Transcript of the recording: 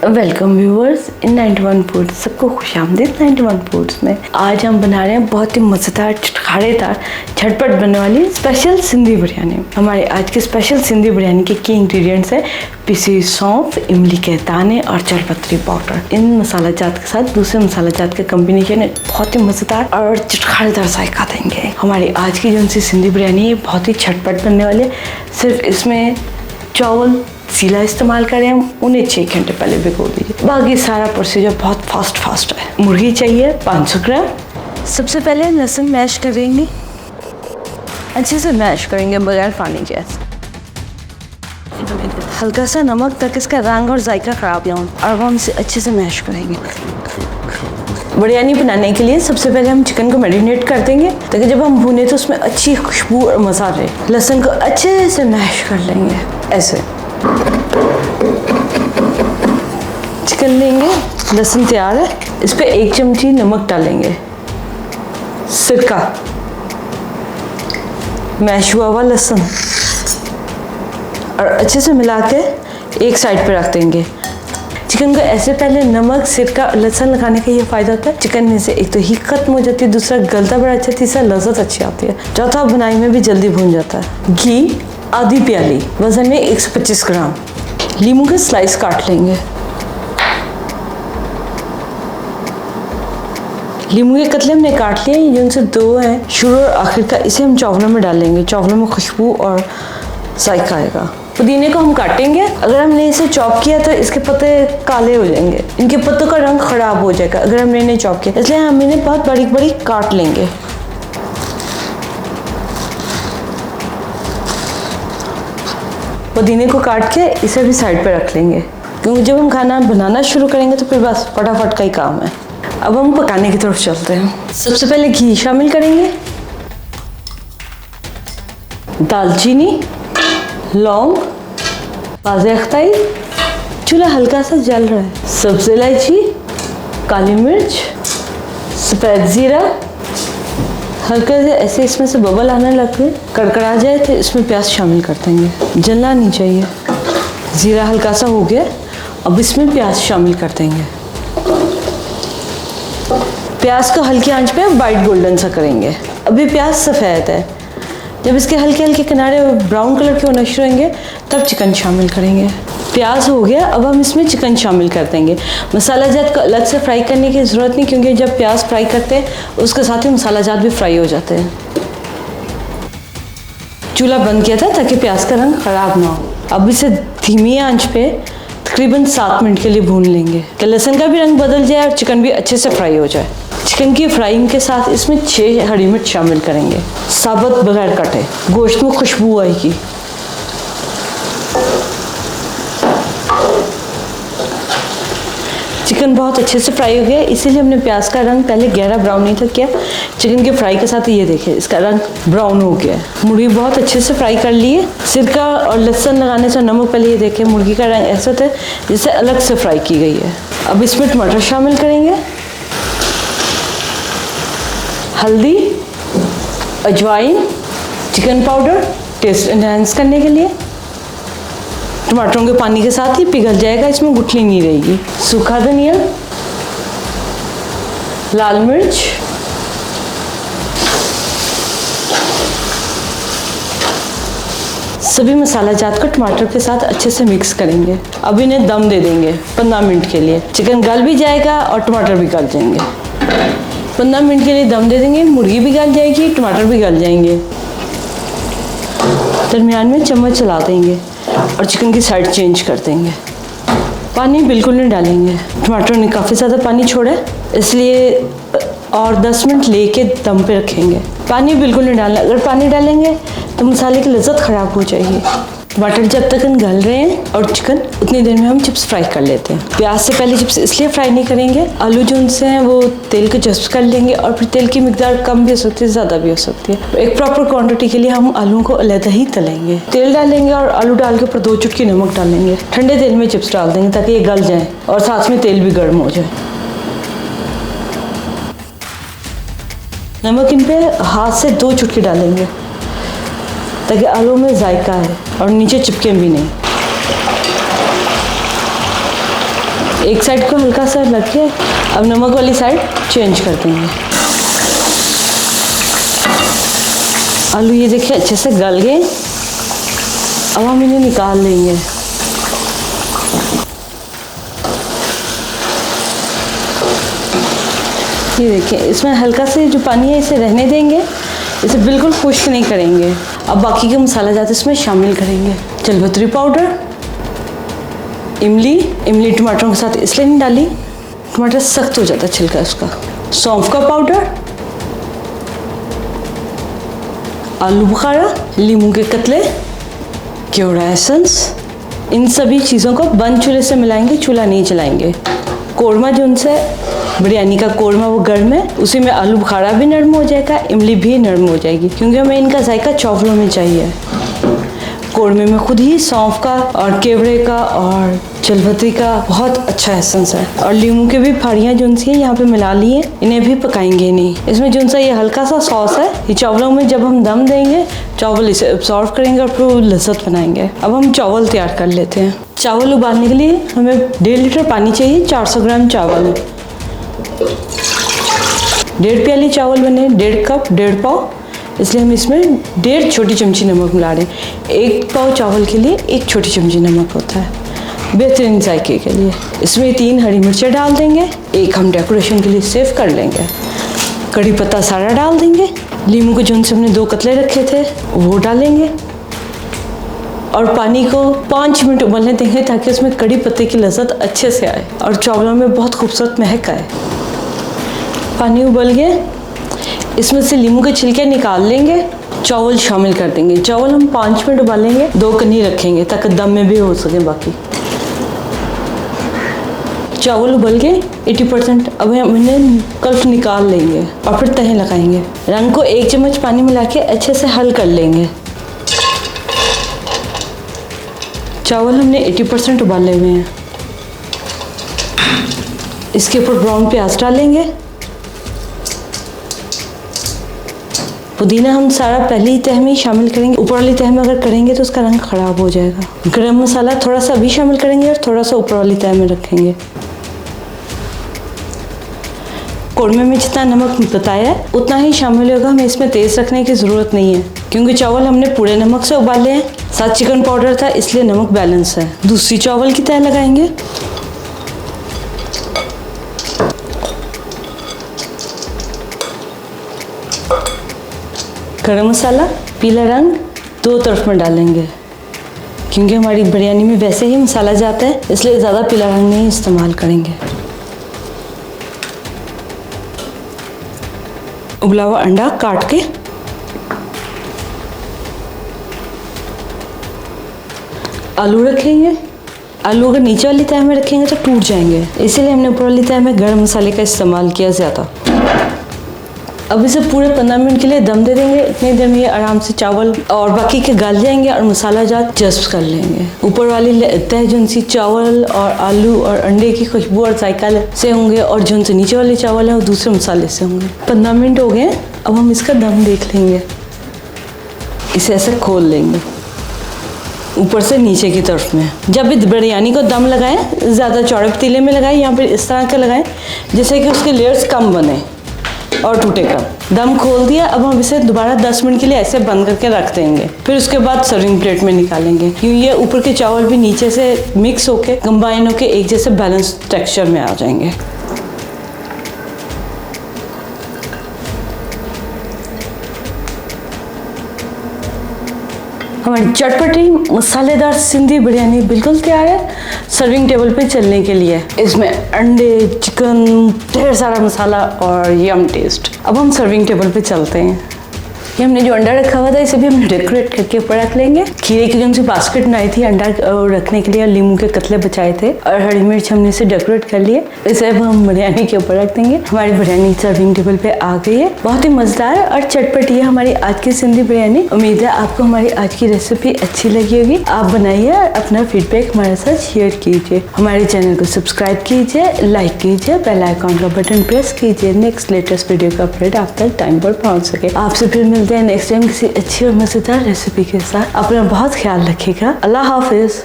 Welcome viewers इन 91 foods. सबको खुशामदीद 91 foods में। आज हम बना रहे हैं बहुत ही मज़ेदार, चटखारेदार, झटपट बनने वाली स्पेशल सिंधी बिरयानी। हमारे आज की स्पेशल सिंधी बिरयानी के की इंग्रेडिएंट्स है पिसी सौंफ, इमली के दाने और जलपत्री पाउडर। इन मसाला जात के साथ दूसरे मसाला जात के कम्बिनेशन बहुत ही मज़ेदार और चटखारेदार जायका देंगे। हमारी आज की जो सी सिंधी बिरयानी है बहुत ही झटपट बनने वाली है। सिर्फ इसमें चावल सीला इस्तेमाल करें हम, उन्हें 6 घंटे पहले भिगो दीजिए। बाकी सारा प्रोसीजर बहुत फास्ट है। मुर्गी चाहिए 500 ग्राम। सबसे पहले लहसुन मैश करेंगे, अच्छे से मैश करेंगे बगैर पानी के। हल्का सा नमक ताकि इसका रंग और जायका ख़राब ना हो, और हम इसे अच्छे से मैश करेंगे। बिरयानी बनाने के लिए सबसे पहले हम चिकन को मैरिनेट कर देंगे ताकि जब हम भूने तो उसमें अच्छी खुशबू और मज़ा रहे। लहसुन को अच्छे से मैश कर लेंगे ऐसे। चिकन लेंगे, लहसुन तैयार है, इस पे 1 चमची नमक डालेंगे, सिरका, मैश हुआ लहसुन, और अच्छे से मिला के एक साइड पे रख देंगे। चिकन को ऐसे पहले नमक, सिरका और लहसुन लगाने का ये फ़ायदा होता है, चिकन में से एक तो ही खत्म हो जाती है, दूसरा गलता बड़ा अच्छा, तीसरा लज़्ज़त अच्छी आती है, चौथा बुनाई में भी जल्दी भून जाता है। घी आधी प्याली, वजन में 125 ग्राम। लीमू के स्लाइस काट लेंगे। लीमू के कतले हमने काट लिए, जिनसे 2 हैं, शुरू और आखिर का। इसे हम चावलों में डालेंगे, चावलों में खुशबू और जायका आएगा। पुदीने को हम काटेंगे। अगर हमने इसे चॉप किया तो इसके पत्ते काले हो जाएंगे, इनके पत्तों का रंग खराब हो जाएगा अगर हमने इन्हें चॉप किया, इसलिए हम इन्हें बहुत बारीक काट लेंगे। पुदीने को काट के इसे भी साइड पे रख लेंगे, क्योंकि जब हम खाना बनाना शुरू करेंगे तो फिर बस फटाफट का ही काम है। अब हम पकाने की तरफ चलते हैं। सबसे पहले घी शामिल करेंगे, दालचीनी, लौंग, ताज़ा अख्ताई, चूल्हा हल्का सा जल रहा है, सब्ज़ इलायची, काली मिर्च, सफ़ेद ज़ीरा, हल्का से ऐसे इसमें से बबल आने लगे, कड़कड़ा जाए तो इसमें प्याज शामिल कर देंगे, जलना नहीं चाहिए। ज़ीरा हल्का सा हो गया, अब इसमें प्याज शामिल कर देंगे। प्याज को हल्की आंच पे वाइट गोल्डन सा करेंगे। अभी प्याज सफ़ेद है, जब इसके हल्के किनारे ब्राउन कलर के होना शुरू होंगे तब चिकन शामिल करेंगे। प्याज हो गया, अब हम इसमें चिकन शामिल कर देंगे। मसाला जात को अलग से फ्राई करने की ज़रूरत नहीं, क्योंकि जब प्याज फ्राई करते हैं उसके साथ ही मसाला जात भी फ्राई हो जाते हैं। चूल्हा बंद किया था ताकि प्याज का रंग ख़राब ना हो। अब इसे धीमी आंच पे तकरीबन 7 मिनट के लिए भून लेंगे कि लहसुन का भी रंग बदल जाए और चिकन भी अच्छे से फ्राई हो जाए। चिकन की फ्राइंग के साथ इसमें 6 हरी मिर्च शामिल करेंगे, साबुत बगैर कटे, गोश्त में खुशबू आएगी। चिकन बहुत अच्छे से फ्राई हो गया, इसीलिए हमने प्याज का रंग पहले गहरा ब्राउन नहीं था किया। चिकन के फ्राई के साथ ये देखिए इसका रंग ब्राउन हो गया। मुर्गी बहुत अच्छे से फ्राई कर ली है। सिरका और लहसुन लगाने से नमक, पहले ये देखिए मुर्गी का रंग ऐसा था जिससे अलग से फ्राई की गई है। अब इसमें टमाटर शामिल करेंगे, हल्दी, अजवाइन, चिकन पाउडर टेस्ट एनहांस करने के लिए। टमाटरों के पानी के साथ ही पिघल जाएगा, इसमें गुठली नहीं रहेगी। सूखा धनिया, लाल मिर्च, सभी मसाला जात को टमाटर के साथ अच्छे से मिक्स करेंगे। अब इन्हें दम दे देंगे 15 मिनट के लिए। चिकन गल भी जाएगा और टमाटर भी गल जाएंगे। 15 मिनट के लिए दम दे देंगे, मुर्गी भी गल जाएगी, टमाटर भी गल जाएंगे। दरमियान में चम्मच चला देंगे और चिकन की साइड चेंज कर देंगे। पानी बिल्कुल नहीं डालेंगे, टमाटर ने काफ़ी ज़्यादा पानी छोड़ा है, इसलिए और 10 मिनट लेके दम पे रखेंगे। पानी बिल्कुल नहीं डालना, अगर पानी डालेंगे तो मसाले की लज़्ज़त ख़राब हो जाएगी। टमाटर जब तक गल रहे हैं और चिकन, उतनी देर में हम चिप्स फ्राई कर लेते हैं। प्याज से पहले चिप्स इसलिए फ्राई नहीं करेंगे, आलू जो उनसे हैं वो तेल को जज्ब कर लेंगे, और फिर तेल की मिकदार कम भी हो सकती है, ज़्यादा भी हो सकती है। एक प्रॉपर क्वांटिटी के लिए हम आलू को अलग ही तलेंगे। तेल डालेंगे और आलू डाल के ऊपर 2 चुटकी नमक डालेंगे। ठंडे तेल में चिप्स डाल देंगे ताकि ये गल जाएँ और साथ में तेल भी गर्म हो जाए। नमक इन पे हाथ से 2 चुटकी डालेंगे ताकि आलू में जायका है और नीचे चिपके भी नहीं। एक साइड को हल्का सा लग के अब नमक वाली साइड चेंज कर देंगे। आलू ये देखिए अच्छे से गल गए, अब हम इन्हें निकाल लेंगे। ये देखिए इसमें हल्का से जो पानी है इसे रहने देंगे, इसे बिल्कुल खुश्क नहीं करेंगे। अब बाकी के मसाला जाते इसमें शामिल करेंगे। जलपत्री पाउडर, इमली टमाटरों के साथ इसलिए नहीं डाली, टमाटर सख्त हो जाता छिलका उसका। सौंफ का पाउडर, आलू बुखारा, लीमू के कतले, केवड़ा एसेंस, इन सभी चीज़ों को बंद चूल्हे से मिलाएंगे, चूल्हा नहीं जलाएंगे। कोरमा जो उनसे बिरयानी का कोरमा वो गर्म है, उसी में आलू बुखारा भी नरम हो जाएगा, इमली भी नरम हो जाएगी, क्योंकि हमें इनका जायका चावलों में चाहिए। कोरमे में खुद ही सौंफ का और केवड़े का और जलपत्री का बहुत अच्छा एसेंस है, और लीमू के भी फाड़ियाँ जो सी यहाँ पे मिला ली हैं, इन्हें भी पकाएंगे नहीं। इसमें जो सा ये हल्का सा सॉस है, ये चावलों में जब हम दम देंगे चावल इसे एब्सॉर्ब करेंगे और फिर लज्जत बनाएंगे। अब हम चावल तैयार कर लेते हैं। चावल उबालने के लिए हमें 1.5 लीटर पानी चाहिए। 400 ग्राम चावल, 1.5 प्याली चावल बने, 1.5 कप, 1.5 पाव, इसलिए हम इसमें 1.5 छोटी चमची नमक मिला रहे हैं। 1 पाव चावल के लिए 1 छोटी चमची नमक होता है, बेहतरीन जायके के लिए। इसमें 3 हरी मिर्चें डाल देंगे, 1 हम डेकोरेशन के लिए सेव कर लेंगे। कड़ी पत्ता सारा डाल देंगे। लीमू के जो से हमने 2 कतले रखे थे वो डालेंगे, और पानी को 5 मिनट उबलने देंगे ताकि उसमें कड़ी पत्ते की लज्जत अच्छे से आए और चावलों में बहुत खूबसूरत महक आए। पानी उबल गए, इसमें से लीमू के छिलके निकाल लेंगे, चावल शामिल कर देंगे। चावल हम 5 मिनट उबालेंगे, 2 कन्नी रखेंगे ताकि दम में भी हो सके बाकी। चावल उबल गए 80%, अब हम इन्हें कल्फ निकाल लेंगे और फिर तहें लगाएंगे। रंग को 1 चम्मच पानी मिला के अच्छे से हल कर लेंगे। चावल हमने 80% उबाले हुए हैं। इसके ऊपर ब्राउन प्याज डालेंगे। पुदीना हम सारा पहली तह में ही शामिल करेंगे, ऊपर वाली तह में अगर करेंगे तो उसका रंग खराब हो जाएगा। गरम मसाला थोड़ा सा अभी शामिल करेंगे और थोड़ा सा ऊपर वाली तह में रखेंगे। कोरमे में जितना नमक बताया है उतना ही शामिल होगा, हमें इसमें तेज़ रखने की ज़रूरत नहीं है, क्योंकि चावल हमने पूरे नमक से उबाले हैं, साथ चिकन पाउडर था इसलिए नमक बैलेंस है। दूसरी चावल की तह लगाएंगे। गरम मसाला पीला रंग 2 तरफ में डालेंगे, क्योंकि हमारी बिरयानी में वैसे ही मसाला जाता है, इसलिए ज़्यादा पीला रंग नहीं इस्तेमाल करेंगे। उबला हुआ अंडा काट के, आलू रखेंगे। आलू अगर नीचे वाली तह में रखेंगे तो टूट जाएंगे, इसीलिए हमने ऊपर वाली तह में गरम मसाले का इस्तेमाल किया ज़्यादा। अब इसे पूरे 15 मिनट के लिए दम दे देंगे। इतनी देर में ये आराम से चावल और बाकी के गल जाएंगे और मसाला जात जज्ब कर लेंगे। ऊपर वाली तह जो सी चावल और आलू और अंडे की खुशबू और जायका से होंगे, और जो से नीचे वाले चावल हैं वो दूसरे मसाले से होंगे। 15 मिनट हो गए, अब हम इसका दम देख लेंगे। इसे ऐसे खोल लेंगे ऊपर से नीचे की तरफ में। जब भी बिरयानी को दम लगाएं, ज़्यादा चौड़े पतीले में लगाएं, यहाँ पर इस तरह के लगाएं जैसे कि उसके लेयर्स कम बने और टूटेगा। दम खोल दिया, अब हम इसे दोबारा 10 मिनट के लिए ऐसे बंद करके रख देंगे। फिर उसके बाद सर्विंग प्लेट में निकालेंगे, क्योंकि ये ऊपर के चावल भी नीचे से मिक्स होके कंबाइन होके एक जैसे बैलेंस टेक्सचर में आ जाएंगे। हमारी चटपटी मसालेदार सिंधी बिरयानी बिल्कुल तैयार है सर्विंग टेबल पे चलने के लिए। इसमें अंडे, चिकन, ढेर सारा मसाला और यम टेस्ट। अब हम सर्विंग टेबल पे चलते हैं। ये हमने जो अंडा रखा हुआ था इसे भी हमने डेकोरेट करके ऊपर रख लेंगे। खीरे की जो हमसे बास्केट बनाई थी अंडा रखने के लिए, और लीमू के कतले बचाए थे, और हरी मिर्च हमने इसे डेकोरेट कर लिए। इसे अब हम बिरयानी के ऊपर रख देंगे। हमारी बिरयानी सर्विंग टेबल पे आ गई है। बहुत ही मज़ेदार और चटपटी है हमारी आज की सिंधी बिरयानी। उम्मीद है आपको हमारी आज की रेसिपी अच्छी लगी होगी। आप बनाइए और अपना फीडबैक हमारे साथ शेयर कीजिए। हमारे चैनल को सब्सक्राइब कीजिए, लाइक कीजिए, बेल आइकॉन का बटन प्रेस कीजिए, नेक्स्ट लेटेस्ट वीडियो का अपडेट आप तक टाइम पर पहुँच सके। आपसे फिर मिलते हैं नेक्स्ट टाइम किसी अच्छी और मज़ेदार रेसिपी के साथ। अपना बहुत ख्याल रखिएगा। अल्लाह हाफिज़।